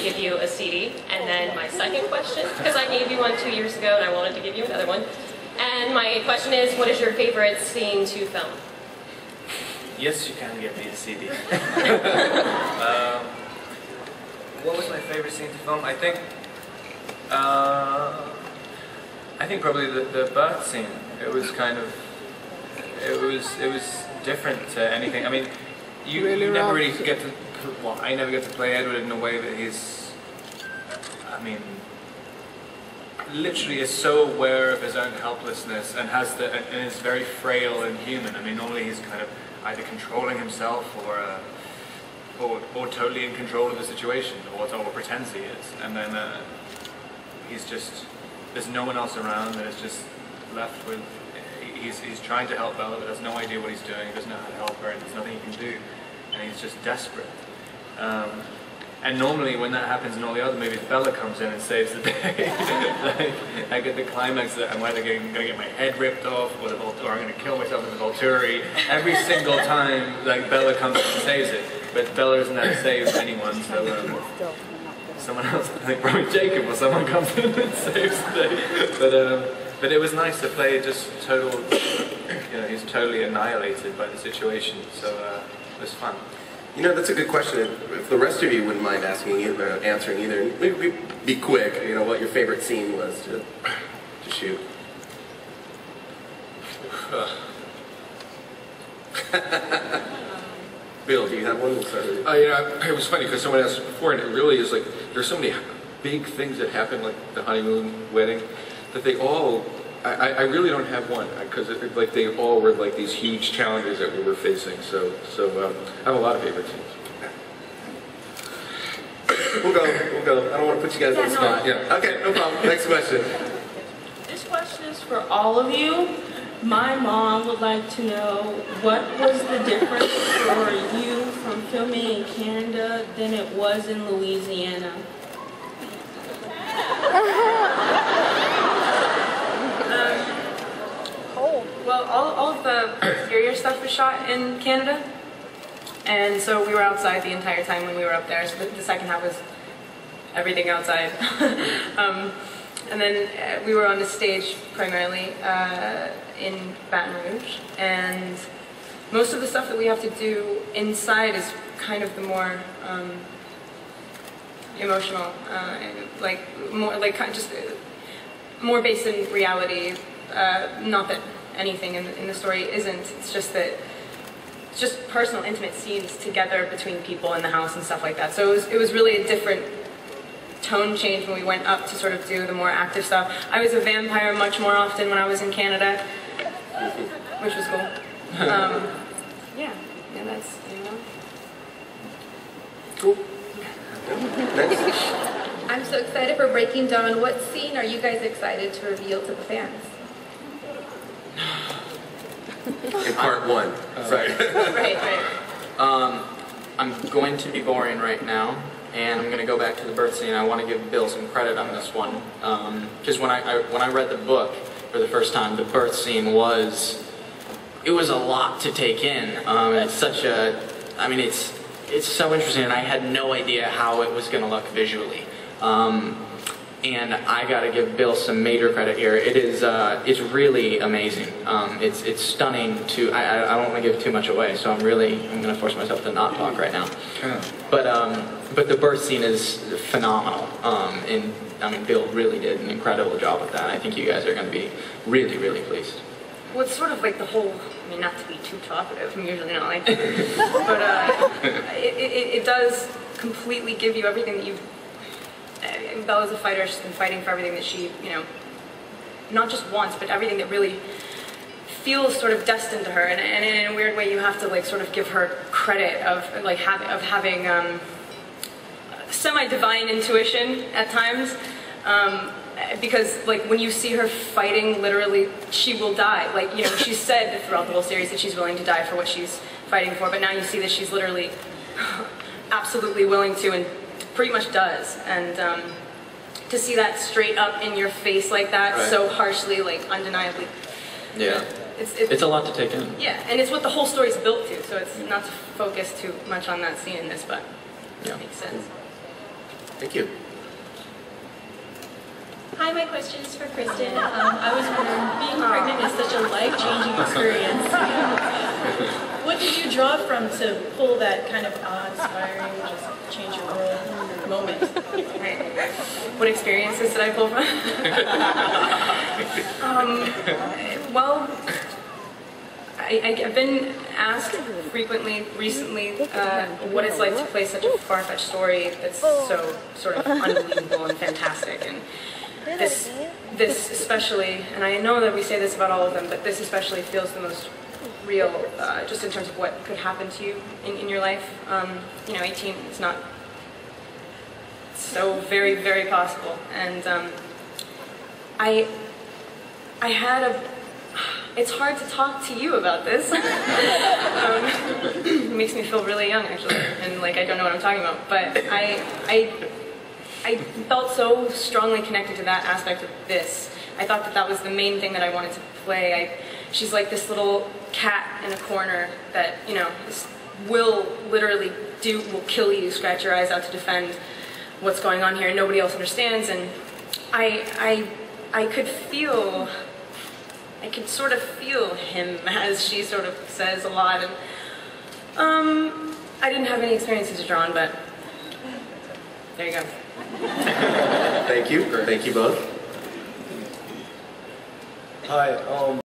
give you a CD. And then my second question, because I gave you one 2 years ago and I wanted to give you another one. And my question is, what is your favorite scene to film? Yes, you can give me a CD. What was my favorite scene to film? I think probably the birth scene. It was kind of, it was different to anything. I mean, you never really get to, well, I never get to play Edward in a way that he's, I mean, literally is so aware of his own helplessness and and is very frail and human. I mean, normally he's kind of either controlling himself or totally in control of the situation, or pretends he is. And then he's just, there's no one else around, and it's just left with, he's trying to help Bella, but has no idea what he's doing, he doesn't know how to help her, and there's nothing he can do, and he's just desperate. And normally when that happens in all the other movies, Bella comes in and saves the day. Like, I get the climax that I'm either going to get my head ripped off, or I'm going to kill myself in the Volturi. Every single time, like, Bella comes in and saves it. But Bella isn't there to save anyone, so someone else, like probably Jacob or someone comes in and saves the day. But it was nice to play just total, you know, he's totally annihilated by the situation, so it was fun. You know, that's a good question. If the rest of you wouldn't mind answering either, maybe be quick, you know, what your favorite scene was to shoot. Bill, do you have one? Yeah, it was funny because someone asked before, and it really is like, there's so many big things that happen, like the honeymoon wedding, that they all, I really don't have one, because like they all were like these huge challenges that we were facing. So I have a lot of favorite scenes. We'll go. I don't want to put you guys on the spot. Yeah. Okay, no problem. Next question. This question is for all of you. My mom would like to know, what was the difference for you from filming in Canada than it was in Louisiana? Well, all of the exterior stuff was shot in Canada, and so we were outside the entire time when we were up there, so the second half was everything outside. And then we were on the stage primarily in Baton Rouge, and most of the stuff that we have to do inside is kind of the more emotional, just more based in reality. Not that anything in the story isn't. It's just that it's just personal, intimate scenes together between people in the house and stuff like that. So it was really a different tone change when we went up to sort of do the more active stuff. I was a vampire much more often when I was in Canada, which was cool. Yeah, that's, you know. Cool. I'm so excited for Breaking Dawn. What scene are you guys excited to reveal to the fans? In part one. Sorry. Right. I'm going to be boring right now, and I'm going to go back to the birth scene. I want to give Bill some credit on this one, because when I read the book for the first time, the birth scene was a lot to take in. It's such a, I mean, it's so interesting, and I had no idea how it was going to look visually. And I got to give Bill some major credit here. It is, it's really amazing. It's stunning to, I don't want to give too much away, so I'm going to force myself to not talk right now. But the birth scene is phenomenal. And I mean, Bill really did an incredible job with that. I think you guys are going to be really, really pleased. Well, it's sort of like the whole, I mean, not to be too talkative, I'm usually not like that, but it does completely give you everything that you've, Bella's a fighter. She's been fighting for everything that she, you know, not just wants, but everything that really feels sort of destined to her. And in a weird way, you have to like sort of give her credit of like having semi-divine intuition at times, because like when you see her fighting, literally she will die. Like, you know, she's said throughout the whole series that she's willing to die for what she's fighting for, but now you see that she's literally absolutely willing to, and pretty much does. And to see that straight up in your face like that, right, so harshly, like undeniably. Yeah. It's a lot to take in. Yeah, and it's what the whole story's built to, so it's not to focus too much on that scene in this, but yeah, it makes sense. Thank you. Hi, my question is for Kristen. I was wondering, being pregnant is such a life-changing experience. What did you draw from to pull that kind of awe-inspiring, just change your world moment? Right. What experiences did I pull from? Well, I've been asked frequently recently what it's like to play such a far-fetched story that's so sort of unbelievable and fantastic. And this especially, and I know that we say this about all of them, but this especially feels the most real, just in terms of what could happen to you in your life. 18 is not so very, very possible. And I had it's hard to talk to you about this. It makes me feel really young, actually, and like I don't know what I'm talking about. But I felt so strongly connected to that aspect of this. I thought that was the main thing that I wanted to play. She's like this little cat in a corner that, will literally will kill you, scratch your eyes out to defend what's going on here. Nobody else understands, and I could sort of feel him, as she sort of says a lot. And I didn't have any experiences to draw on, but there you go. Thank you. Thank you both. Hi.